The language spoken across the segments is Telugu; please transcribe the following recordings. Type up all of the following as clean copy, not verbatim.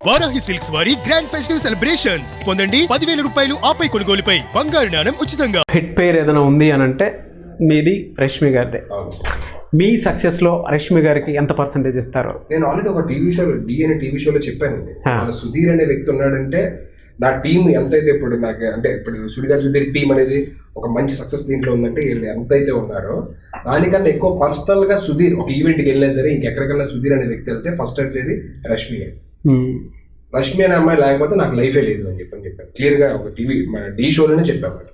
వారాహి సిల్క్స్ వారి గ్రాండ్ ఫెస్టివ్ సెలబ్రేషన్స్ పొందండి 10,000 రూపాయలు ఆపై కొనుగోలుపై బంగారు నాణెం ఉచితంగా. హిట్ పేరు ఏదైనా ఉంది అని అంటే మీది రష్మి గారిదే. మీ సక్సెస్లో రష్మి గారికి ఎంత పర్సెంటేజ్ ఇస్తారు? నేను ఆల్రెడీ ఒక టీవీ షోలో టీవీ షోలో చెప్పానండి. సుధీర్ అనే వ్యక్తి ఉన్నాడంటే నా టీం ఎంతైతే ఇప్పుడు నాకు అంటే ఇప్పుడు సుధీర్ టీం అనేది ఒక మంచి సక్సెస్ దీంట్లో ఉందంటే వీళ్ళు ఎంతైతే ఉన్నారో దానికన్నా ఎక్కువ పర్సనల్గా సుధీర్ ఒక ఈవెంట్కి వెళ్ళినా సరే ఇంకెక్కడికన్నా సుధీర్ అనే వ్యక్తి వెళ్తే ఫస్ట్ వచ్చేది రష్మి. రష్మి అనే అమ్మాయి లేకపోతే నాకు లైఫే లేదు అని చెప్పాను క్లియర్గా. ఒక టీవీ మన డి షోలోనే చెప్పాను.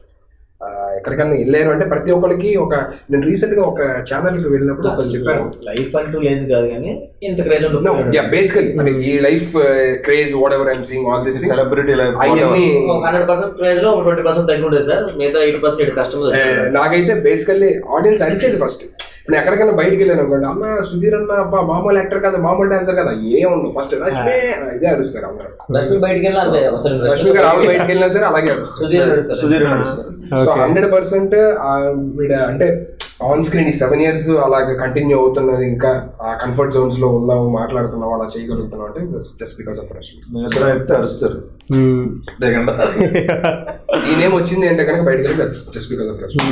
ఎక్కడికన్నా వెళ్ళారు అంటే ప్రతి ఒక్కరికి ఒక నేను రీసెంట్గా ఒక ఛానల్కి వెళ్ళినప్పుడు ఒకరు చెప్పాను లైఫ్ అంటూ లేదు కాదు కానీ ఇంత క్రేజ్ ఉంటుంది. బేసికలీ అంటే ఈ life craze what ever I'm seeing all this celebrity life అవన్నీ 100% క్రేజ్ లో 20% తగ్గి ఉంటుంది సార్. మిగతా 80% కస్టమర్. నాకైతే బేసికల్లీ ఆడియన్స్ అరిచేది ఫస్ట్. ఇప్పుడు ఎక్కడికైనా బయటకు వెళ్ళాను అనుకోండి, అమ్మ సుధీర్ అన్న అబ్బా మామూలు యాక్టర్ కదా మామూలు డాన్సర్ కదా ఏముండదు ఫస్ట్ రష్మి ఇదే అరుస్తారు అందరూ. రష్మి బయటకు వెళ్ళినా అంతే, రష్మి గారు ఆవిడ బయటకు వెళ్ళినా సరే అలాగే అరుస్తారు. సో 100% అంటే ఆన్ స్క్రీన్ ఈ 7 years అలాగే కంటిన్యూ అవుతున్నది. ఇంకా ఆ కంఫర్ట్ జోన్స్ లో ఉన్నావు, మాట్లాడుతున్నావు, అలా చేయగలుగుతున్నావు అంటే జస్ట్ బికాస్ ఆఫ్ రష్మి. అరుస్తారు. ఈ నేమ్ వచ్చింది అంటే కనుక బయటకు వెళ్ళి జస్ట్ బికాస్ ఆఫ్ రష్మి.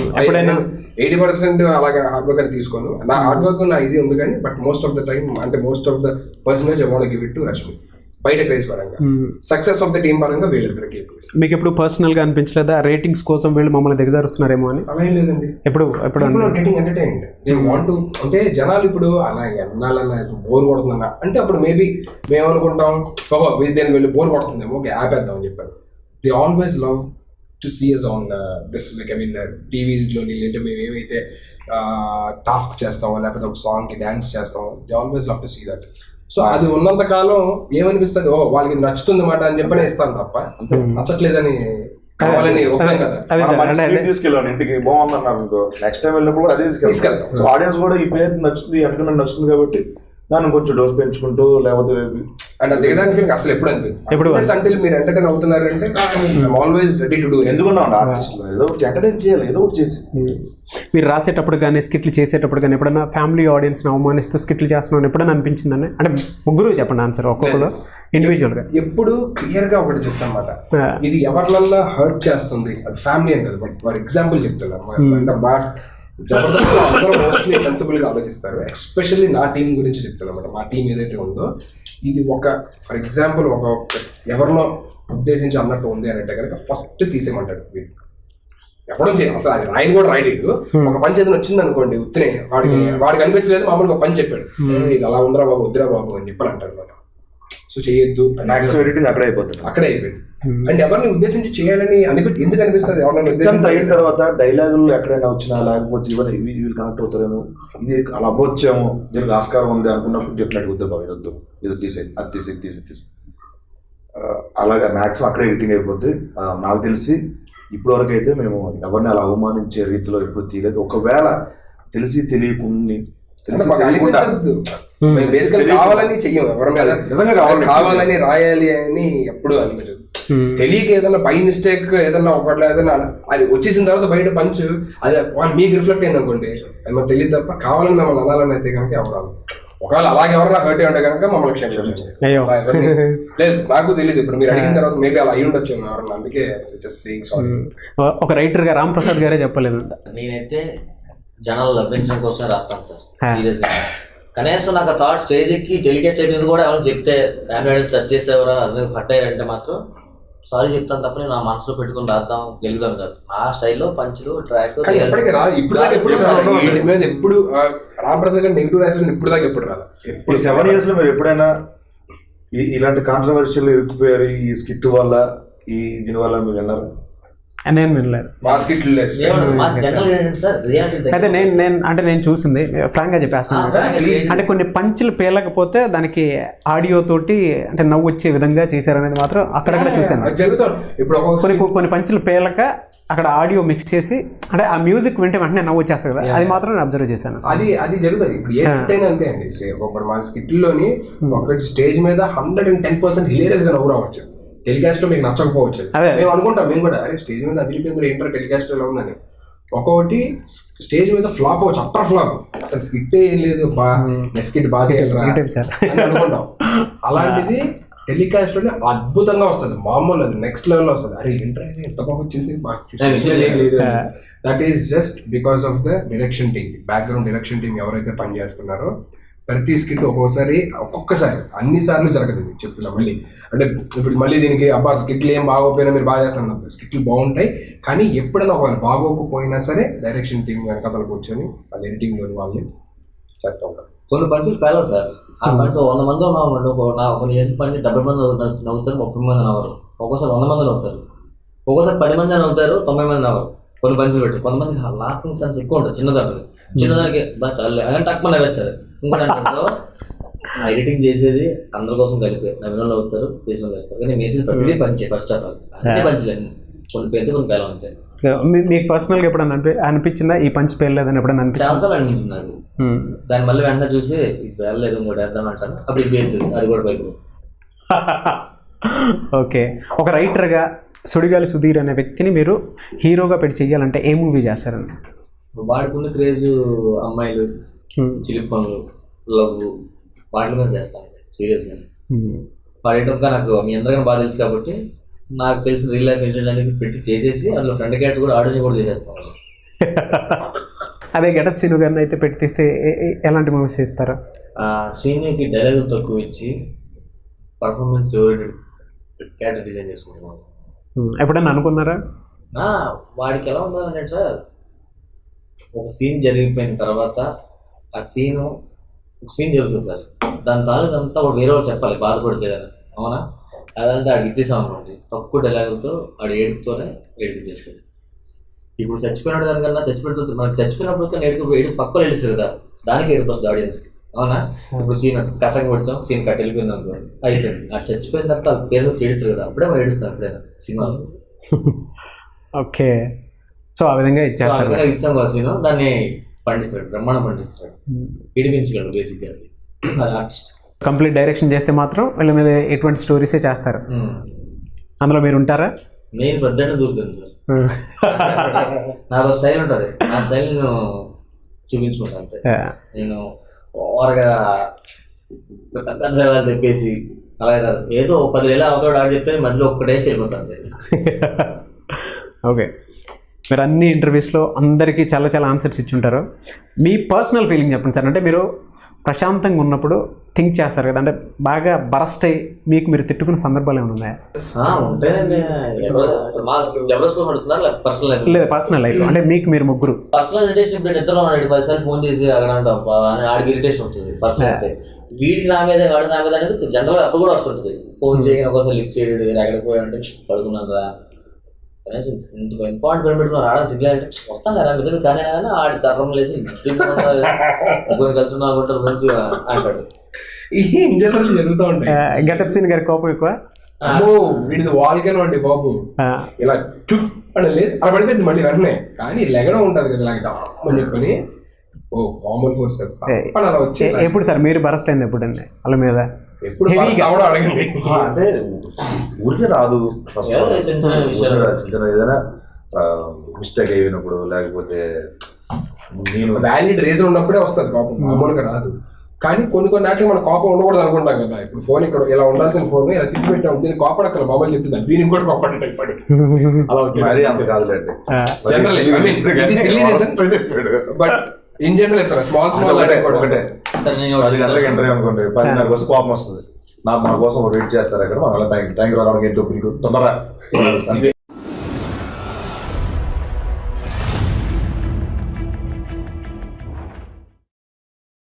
80% అలాగే హార్డ్ వర్క్ అని తీసుకోను. నా హార్డ్ వర్క్ నా ఇది ఉంది కానీ but most of the time అంటే most of the personage I want give it to Rashmi. బయట క్రేజ్ పరంగా సక్సెస్ ఆఫ్ ద టీమ్ పరంగా వీళ్ళిద్దరికి ఎక్కువ. మీకు ఎప్పుడు పర్సనల్ గా అనిపించలేదా రేటింగ్స్ కోసం వీళ్ళు మమ్మల్ని దిగజారుస్తున్నారేమో అని? అలా ఏం లేదండి. ఎప్పుడు getting entertained they want to అంటే జనాలు ఇప్పుడు అలా ఎన్నాళ్ళన్నా బోర్ కొడుతుందన్న అంటే అప్పుడు మేబీ మేము అనుకుంటాం ఓహో దీన్ని వెళ్ళి బోర్ కొడుతుందేమో ఓకే ఆపేద్దాం అని చెప్పారు. They always love to see us on this like I mean టీవీస్లోని లేదంటే మేము ఏమైతే టాస్క్ చేస్తామో లేకపోతే ఒక సాంగ్కి డ్యాన్స్ చేస్తామో they always love to see that. So అది ఉన్నంత కాలం ఏమనిపిస్తుంది ఓ వాళ్ళకి ఇది నచ్చుతుంది అన్నమాట అని చెప్పనే ఇస్తాను తప్ప నచ్చట్లేదని కావాలని తీసుకెళ్ళాను ఇంటికి బాగుందన్నారు. నెక్స్ట్ టైం వెళ్ళినప్పుడు అదే తీసుకెళ్తాం. సో ఆడియన్స్ కూడా ఈ పేరు నచ్చుతుంది అనుకున్న నచ్చుతుంది కాబట్టి దాన్ని కొంచెం డోస్ పెంచుకుంటూ లేకపోతే అండ్ దిగజాని ఫీలింగ్ అసలు ఎప్పుడు అనిపించింది అంటే మీరు ఎంటర్టైన్ అవుతున్నారంటే ఆల్వేస్ రెడీ టు డూ. ఎందుకున్నాం ఆర్టిస్టులు ఏదో ఒకటి ఎంటర్టైన్ చేయాలి, ఏదో ఒకటి చేసి. మీరు రాసేటప్పుడు కానీ స్కిట్లు చేసేటప్పుడు కానీ ఎప్పుడైనా ఫ్యామిలీ ఆడియన్స్ని అవమానిస్తూ స్కిట్లు చేస్తున్నాను ఎప్పుడైనా అనిపించిందని? అంటే ముగ్గురు చెప్పండి ఆన్సర్ ఒక్కొక్కరు ఇండివిజువల్గా. ఎప్పుడు క్లియర్గా ఒకటి చెప్తానమాట, ఇది ఎవరినన్నా హర్ట్ చేస్తుంది అది ఫ్యామిలీ అని కదా. బట్ ఫర్ ఎగ్జాంపుల్ చెప్తున్నారు జబర్దస్త్ అందరూ మోస్ట్లీ సెన్సిబుల్గా ఆలోచిస్తారు. ఎస్పెషల్లీ నా టీం గురించి చెప్తాను అనమాట. మా టీం ఏదైతే ఉందో ఇది ఒక ఫర్ ఎగ్జాంపుల్ ఒక ఎవరినో ఉద్దేశించి అన్నట్టు ఉంది అని అంటే కనుక ఫస్ట్ తీసేయమంటాడు వీడు. ఎవడం చేయాలి అసలు అది రాయని కూడా రాయలేదు. ఒక పని చేతను వచ్చింది అనుకోండి ఉత్తినే వాడికి అనిపించలేదు మామూలుగా ఒక పని చెప్పాడు ఇది అలా ఉందిరా బాబు వద్దురా బాబు అని చెప్పని అంటారు అనమాట. సో చేయొద్దు అక్కడే అయిపోతుంది. అంటే ఎవరిని ఉద్దేశించి చేయాలని ఎందుకు అనిపిస్తుంది? అయిన తర్వాత డైలాగులు ఎక్కడైనా వచ్చినా లేకపోతే వీళ్ళు కనెక్ట్ అవుతారేమో ఇది అలా అవ్వచ్చేమో దీనికి ఆస్కారం ఉంది అనుకున్నప్పుడు డెఫినెట్గా వద్దు బాబు వద్దు ఇది తీసే అది తీసి అలాగే మ్యాక్సిమం అక్కడే ఎడిటింగ్ అయిపోద్ది. నాకు తెలిసి ఇప్పటివరకు అయితే మేము ఎవరిని అలా అవమానించే రీతిలో ఎప్పుడు తీయలేదు. ఒకవేళ తెలిసి తెలియకుండా కావాలని చెయ్యం ఎవరి మీద నిజంగా కావాలని రాయాలి అని ఎప్పుడు అనిపించదు. తెలియక ఏదైనా బై మిస్టేక్ ఏదన్నా ఒకటి ఏదైనా అది వచ్చేసిన తర్వాత బయట పంచ్ అది మీకు రిఫ్లెక్ట్ అయింది అనుకోండి అది మాకు తెలియదు తప్ప కావాలని మమ్మల్ని అనాలని అయితే కనుక ఎవరాలు ఒకవేళ అలాగే ఎవరైనా హర్ట్ ఉంటే కనుక మమ్మల్ని క్షమించండి. లేదు నాకు తెలియదు ఇప్పుడు మీరు అడిగిన తర్వాత మేబీ అలా అయ్యి ఉండొచ్చు ఎవరన్నా. అందుకే ఒక రైటర్ గా రామ్ ప్రసాద్ గారే చెప్పలేదు. నేనైతే జనాలు లభించడం కోసం రాస్తాను సార్ సీరియస్గా. కనీసం నాకు థాట్ స్టేజ్ ఎక్కి టెలికాస్ట్ అయినది కూడా ఎవరైనా చెప్తే ఫ్యామిలీ టచ్ చేసేవరా అది హట్ అయ్యారంటే మాత్రం సారీ చెప్తాను తప్ప నా మనసులో పెట్టుకుని రాద్దాం గెలుగుదాం కాదు. ఆ స్టైల్లో పంచులు ట్రాక్ ఎప్పటికీ రాదు. ఎప్పుడు రామప్రసాద్ గారు నెగిటివ్ రాసిన ఇప్పుడు దాకా ఎప్పుడు రాదు. 7 years లో మీరు ఎప్పుడైనా ఇలాంటి కాంట్రవర్షియల్ ఇరుక్కుపోయారు ఈ స్కిట్ వల్ల దీనివల్ల మీరు విన్నారు? నేను వినలేదు. అయితే నేను చూసింది ఫ్రాంక్ గా చెప్పేస్తున్నాను. అంటే కొన్ని పంచులు పేలకపోతే దానికి ఆడియో తోటి అంటే నవ్వు వచ్చే విధంగా చేశారనేది మాత్రం అక్కడక్కడ చూసాను. కొన్ని పంచులు పేలక అక్కడ ఆడియో మిక్స్ చేసి అంటే ఆ మ్యూజిక్ వింటే వెంటనే నవ్వు వచ్చేస్తుంది కదా, అది మాత్రం నేను అబ్జర్వ్ చేశాను. అది జరుగుతుంది. ఇప్పుడు ఏ స్కిట్ అయినా అంతే అండి. ఇప్పుడు మా స్కిట్ లోని ఒకటి స్టేజ్ మీద 110% హిలేరియస్ గా నవ్వు రావచ్చు. టెలికాస్ట్ లో మీకు నచ్చకపోవచ్చు. మేము అనుకుంటాం మేము కూడా అరే స్టేజ్ మీద అదిరిపోయింది ఏంటర్ టెలికాస్ట్ లో ఉందని. ఒక్కొక్కటి స్టేజ్ మీద ఫ్లాప్ అవ్వచ్చు, అట్టర్ ఫ్లాప్ అసలు స్కిట్ ఏం లేదు స్కిట్ బాగా చేయాలి అని అనుకుంటాం. అలాంటిది టెలికాస్ట్ లోనే అద్భుతంగా వస్తుంది, మామూలు అది నెక్స్ట్ లెవెల్ వస్తుంది. అరే ఏంటో ఎంత బాగా వచ్చింది, that is just because of the direction team, background direction team ఎవరైతే పనిచేస్తున్నారో. ప్రతి స్కిట్ ఒక్కొక్కసారి అన్నిసార్లు జరగదు చెప్తున్నా మళ్ళీ. అంటే ఇప్పుడు మళ్ళీ దీనికి అబ్బా స్కిట్లు ఏం బాగోపోయినా మీరు బాగా చేస్తున్నారు, స్కిట్లు బాగుంటాయి, కానీ ఎప్పుడైనా ఒకవేళ బాగోకపోయినా సరే డైరెక్షన్ టీం వెనకాల కూర్చొని వాళ్ళ ఎడిటింగ్లోని వాళ్ళని చేస్తూ ఉంటారు. కొన్ని పంచులు పేలవు సార్. ఆ పంట 100 మంది ఉన్నామంటే కొన్ని చేసిన పని 70 మంది నవ్వుతారు, 30 మంది నవ్వరు, ఒక్కోసారి 100 మంది నవ్వుతారు, ఒక్కోసారి 10 మంది నవ్వుతారు, 90 మంది నవ్వరు. కొన్ని పంచులు పెట్టి కొంతమంది లాఫింగ్ సెన్స్ ఎక్కువ ఉంటుంది, చిన్నదానికి అని టక్మని నవ్వేస్తారు. ఇంకోటి ఎడిటింగ్ చేసేది అందరి కోసం కలిపి నవ్విన అవుతారు, చేసిన వేస్తారు, కానీ వేసేది ప్రతిదీ పంచే. ఫస్ట్ ఆఫ్ ఆల్ అన్ని పంచలేండి, కొన్ని పెద్ద కొన్ని పేలం అంతే. మీకు పర్సనల్గా ఎప్పుడన్నా అనిపించిందా ఈ పంచ్ పేర్లేదని ఎప్పుడన్నా అనిపించింది? చాలా సార్లు అనిపించింది నాకు. దాని మళ్ళీ వెంటనే చూసి ఇది పేర్లేదు ఇంకోటి వేద్దాం అంటాను, అప్పుడు ఇది వేస్తుంది, అది కూడా పైకి. ఓకే, ఒక రైటర్గా సుడిగాలి సుధీర్ అనే వ్యక్తిని మీరు హీరోగా పెట్టి చెయ్యాలంటే ఏ మూవీ చేస్తారండి? వాడుకున్న క్రేజ్ అమ్మాయిలు, చిలిపి పనులు, లవ్, వాటి మీద చేస్తాను సీరియస్గా. పర్యటనగా నాకు మీ అందరికీ బాగా తెలుసు కాబట్టి నాకు తెలిసిన రియల్ లైఫ్ ఇన్సిడెంట్ అనేది పెట్టి చేసేసి అందులో ఫ్రంట్ క్యాట్స్ కూడా ఆడియో కూడా చేసేస్తాను. అదే గెటప్ సీను గారిని అయితే పెట్టి తీస్తే ఎలాంటి మూవీస్ చేస్తారు? శ్రీనికి డైలాగ్ తక్కువ ఇచ్చి పర్ఫార్మెన్స్ క్యారెక్టర్ డిజైన్ చేసుకుంటున్నాను. ఎప్పుడన్నా అనుకున్నారా? వాడికి ఎలా ఉండాలంటే సార్, ఒక సీన్ జరిగిపోయిన తర్వాత ఆ సీన్ ఒక సీన్ జరుగుతుంది సార్, దాని తాలూకు అంతా ఒక వేరే వాళ్ళు చెప్పాలి బాధపడితేదని, అవునా? అదంతా ఆడికి ఇచ్చేసాం అనుకోండి, తక్కువ డైలాగులతో ఆడు ఏడుపుతోనే ఎడిట్ చేసుకోండి. ఇప్పుడు చచ్చిపోయినాడు దానికన్నా చచ్చిపోతుంది, మనకి చచ్చిపోయినప్పుడు ఏడుపు పక్కన ఏడుస్తుంది కదా, దానికి ఏడుపు వస్తుంది ఆడియన్స్కి, అవునా? ఇప్పుడు సీన్ కసక పడిచాం, సీన్ కట్ వెళ్ళిపోయింది అనుకోండి, అయిపోయింది. అది చచ్చిపోయిన తర్వాత వాళ్ళ పేరు ఏడుస్తారు కదా, అప్పుడే మనం ఏడుస్తాం ఎప్పుడైనా సినిమాలో. ఓకే, సో ఆ విధంగా ఇచ్చేస్తారు. ఇచ్చాం కదా సీను, దాన్ని పండిస్తాడు, బ్రహ్మాండం పండిస్తాడు, ఇడిపించగలడు బేసిక్గా. అది ఆర్టిస్ట్. కంప్లీట్ డైరెక్షన్ చేస్తే మాత్రం వీళ్ళ మీద ఎటువంటి స్టోరీసే చేస్తారు. అందులో మీరు ఉంటారా? నేను పెద్ద దూరుతుంది సార్, నాకు స్టైల్ ఉంటుంది, ఆ స్టైల్ నేను చూపించుకుంటాను అంతే. నేను ఓవర్గా పెద్ద చెప్పేసి అలా కాదు, ఏదో 10,000 అవుతాడు ఆడు చెప్తే మధ్యలో ఒక్కటేసి వెళ్ళిపోతాను. ఓకే, మీరు అన్ని ఇంటర్వ్యూస్లో అందరికీ చాలా చాలా ఆన్సర్స్ ఇచ్చుంటారు. మీ పర్సనల్ ఫీలింగ్ చెప్పండి సార్. అంటే మీరు ప్రశాంతంగా ఉన్నప్పుడు థింక్ చేస్తారు కదా, అంటే బాగా బరస్ట్ అయ్యి మీకు మీరు తిట్టుకున్న సందర్భాలు ఏమైనా ఉన్నాయా? లేదు, పర్సనల్ లైఫ్ అంటే మీకు మీరు ముగ్గురు పర్సనల్ ఇరిటేషన్. ఇప్పుడు ఇద్దరు 10 సార్లు ఫోన్ చేసి అక్కడ ఆడికి ఇరిటేషన్ ఉంటుంది పర్సనల్ అయితే, వీడికి నా మీద వాడి నా మీద అనేది జనరల్ అప్పుడు కూడా వస్తుంటుంది. ఫోన్ చేయగానే ఒకసారి లిఫ్ట్ చేయడు, ఎక్కడికి పోయాడంటే పడుకున్నారా, కనీసం ఇంత ఇంపార్టెంట్ పని పెట్టుకున్నారు ఆడ సిగ్గులు అంటే వస్తాం కదా మిత్రుడు, కానీ కానీ ఆడి సర్వం లేసి కొన్ని కలిసి నాకుంటారు మంచిగా అంటాడు. ఇన్ జనరల్ జరుగుతూ ఉంటాయి. గెటప్ సీన్ గారి కోపం ఎక్కువ, వీడిది వాల్కెనో అండి బాబు, ఇలా చుప్ అని లేసి అలా పడిపోయింది మళ్ళీ వెంటనే, కానీ లెగడం ఉంటుంది కదా ఇలాగ అని చెప్పని ఓ కామన్ ఫోర్స్ కదా అలా వచ్చి. ఎప్పుడు సార్ మీరు బరస్ట్ అయింది ఎప్పుడండి వాళ్ళ మీద? ఎప్పుడు అడగండి, అంటే ఊరికే రాదు. ఫస్ట్ చిన్న ఏదైనా మిస్టేక్ అయినప్పుడు, లేకపోతే నేను వ్యాలిడ్ రీజన్ ఉన్నప్పుడే వస్తుంది కోపం, మామూలుగా రాదు. కానీ కొన్ని నాటికి మన కోపం ఉండకూడదు అనుకుంటాం కదా. ఇప్పుడు ఫోన్ ఇక్కడ ఇలా ఉండాల్సిన ఫోన్ ఇలా తిప్పి పెట్టాం, దీనికి కోపం అక్కడ మొబైల్ చెప్తుంది, దీనికి కూడా కోపం అలా మరీ అంత కాదులేండి. బట్ ఇన్ జనరల్ చెప్తాను, స్మాల్ ఒకటే 10 గంటలకు ఇంటర్వ్యూ అనుకోండి, 10:30 కోసం కోపం వస్తుంది నాకు, మన కోసం వెయిట్ చేస్తారు అక్కడ, మన థ్యాంక్ యూ తొందరగా